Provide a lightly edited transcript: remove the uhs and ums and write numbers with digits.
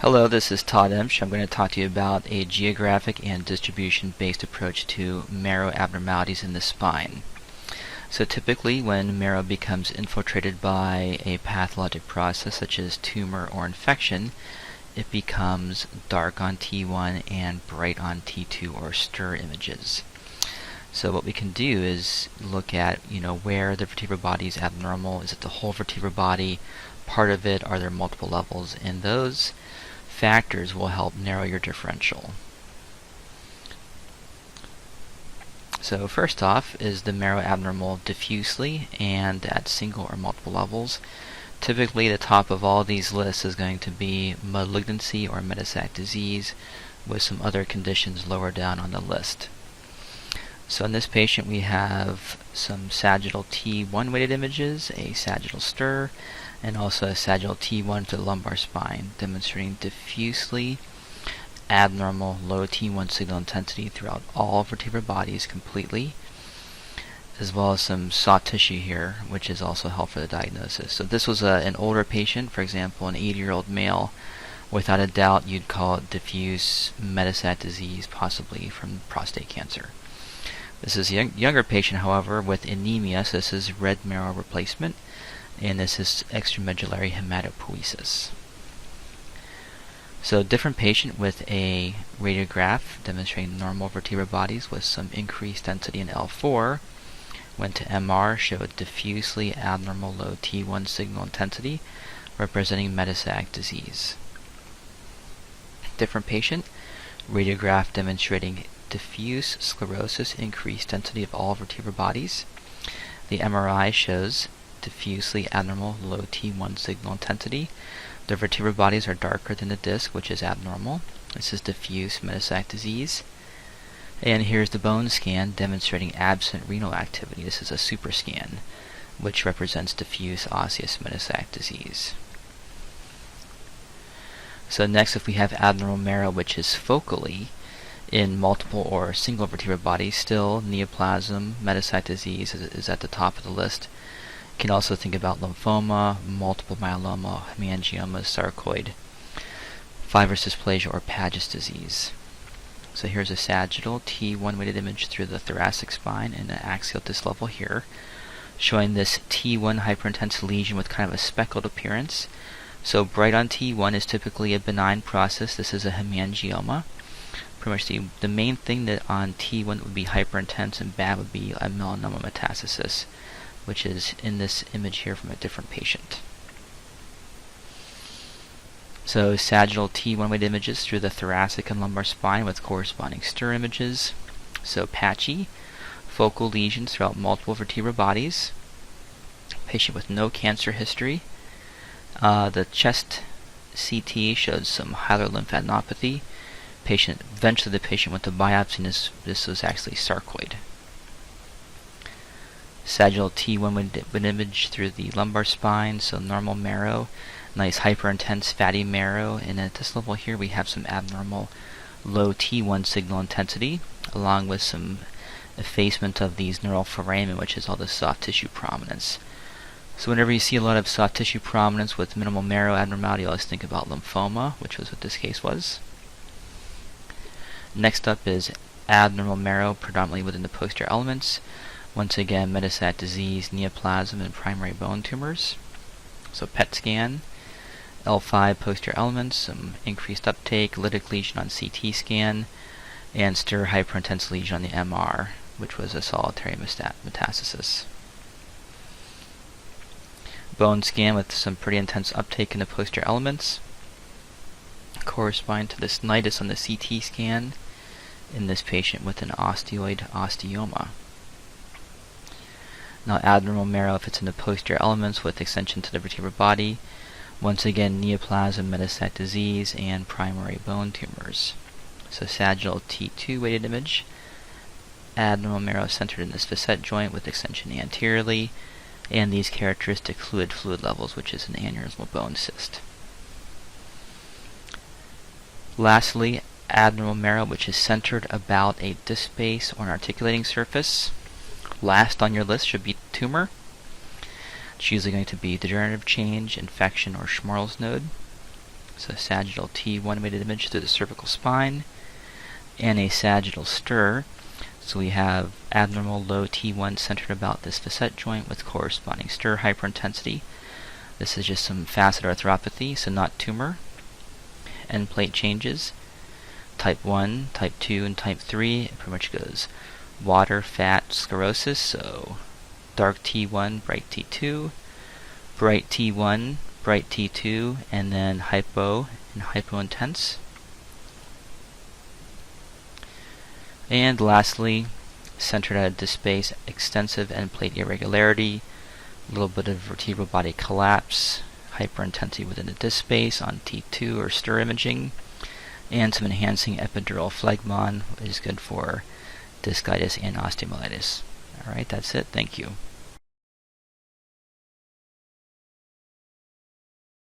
Hello, this is Todd Emsch. I'm going to talk to you about a geographic and distribution-based approach to marrow abnormalities in the spine. So typically when marrow becomes infiltrated by a pathologic process such as tumor or infection, it becomes dark on T1 and bright on T2 or stir images. So what we can do is look at, where the vertebral body is abnormal. Is it the whole vertebral body, part of it? Are there multiple levels? And those factors will help narrow your differential. So first off, is the marrow abnormal diffusely and at single or multiple levels? Typically the top of all these lists is going to be malignancy or metastatic disease, with some other conditions lower down on the list. So in this patient we have some sagittal T1 weighted images, a sagittal stir, and also a sagittal T1 to the lumbar spine, demonstrating diffusely abnormal low T1 signal intensity throughout all vertebral bodies completely, as well as some soft tissue here, which is also helpful for the diagnosis. So this was an older patient, for example, an 80-year-old male. Without a doubt, you'd call it diffuse metastatic disease, possibly from prostate cancer. This is a younger patient, however, with anemia, so this is red marrow replacement, and this is extramedullary hematopoiesis. So different patient with a radiograph demonstrating normal vertebral bodies with some increased density in L4, went to MR, showed diffusely abnormal low T1 signal intensity, representing metastatic disease. Different patient, radiograph demonstrating diffuse sclerosis, increased density of all vertebral bodies. The MRI shows diffusely abnormal low T1 signal intensity. The vertebral bodies are darker than the disc, which is abnormal. This is diffuse metastatic disease. And here's the bone scan demonstrating absent renal activity. This is a super scan, which represents diffuse osseous metastatic disease. So next, if we have abnormal marrow, which is focally in multiple or single vertebral bodies, still neoplasm, metastatic disease is at the top of the list. You can also think about lymphoma, multiple myeloma, hemangioma, sarcoid, fibrous dysplasia, or Paget's disease. So here's a sagittal T1 weighted image through the thoracic spine and the axial disc level here, showing this T1 hyperintense lesion with kind of a speckled appearance. So bright on T1 is typically a benign process. This is a hemangioma. Pretty much the main thing that on T1 would be hyperintense and bad would be a melanoma metastasis, which is in this image here from a different patient. So sagittal T1 weighted images through the thoracic and lumbar spine with corresponding stir images. So patchy, focal lesions throughout multiple vertebral bodies. Patient with no cancer history. The chest CT showed some hyalolymphadenopathy. Eventually the patient went to biopsy, and this was actually sarcoid. Sagittal T1 weighted image through the lumbar spine, so normal marrow, nice hyperintense fatty marrow, and at this level here we have some abnormal low T1 signal intensity, along with some effacement of these neural foramen, which is all the soft tissue prominence. So whenever you see a lot of soft tissue prominence with minimal marrow abnormality, always think about lymphoma, which was what this case was. Next up is abnormal marrow, predominantly within the posterior elements. Once again, metastatic disease, neoplasm, and primary bone tumors. So PET scan, L5 posterior elements, some increased uptake, lytic lesion on CT scan, and stir hyperintense lesion on the MR, which was a solitary metastasis. Bone scan with some pretty intense uptake in the posterior elements, correspond to this nidus on the CT scan in this patient with an osteoid osteoma. Now abnormal marrow if it's in the posterior elements with extension to the vertebral body. Once again, neoplasm, metastatic disease, and primary bone tumors. So sagittal T2 weighted image. Abnormal marrow centered in this facet joint with extension anteriorly, and these characteristic fluid levels, which is an aneurysmal bone cyst. Lastly, abnormal marrow which is centered about a disc base or an articulating surface. Last on your list should be tumor. It's usually going to be degenerative change, infection, or Schmorl's node. So sagittal T1 weighted image through the cervical spine, and a sagittal stir. So we have abnormal low T1 centered about this facet joint with corresponding stir hyperintensity. This is just some facet arthropathy, so not tumor. End plate changes. Type 1, Type 2, and Type 3, it pretty much goes water, fat, sclerosis, so dark T1, bright T2, bright T1, bright T2, and then hypo and hypointense. And lastly, centered at a disc space, extensive end plate irregularity, a little bit of vertebral body collapse, hyperintensity within the disc space on T2 or stir imaging, and some enhancing epidural phlegmon, which is good for discitis and osteomyelitis. Alright, that's it. Thank you.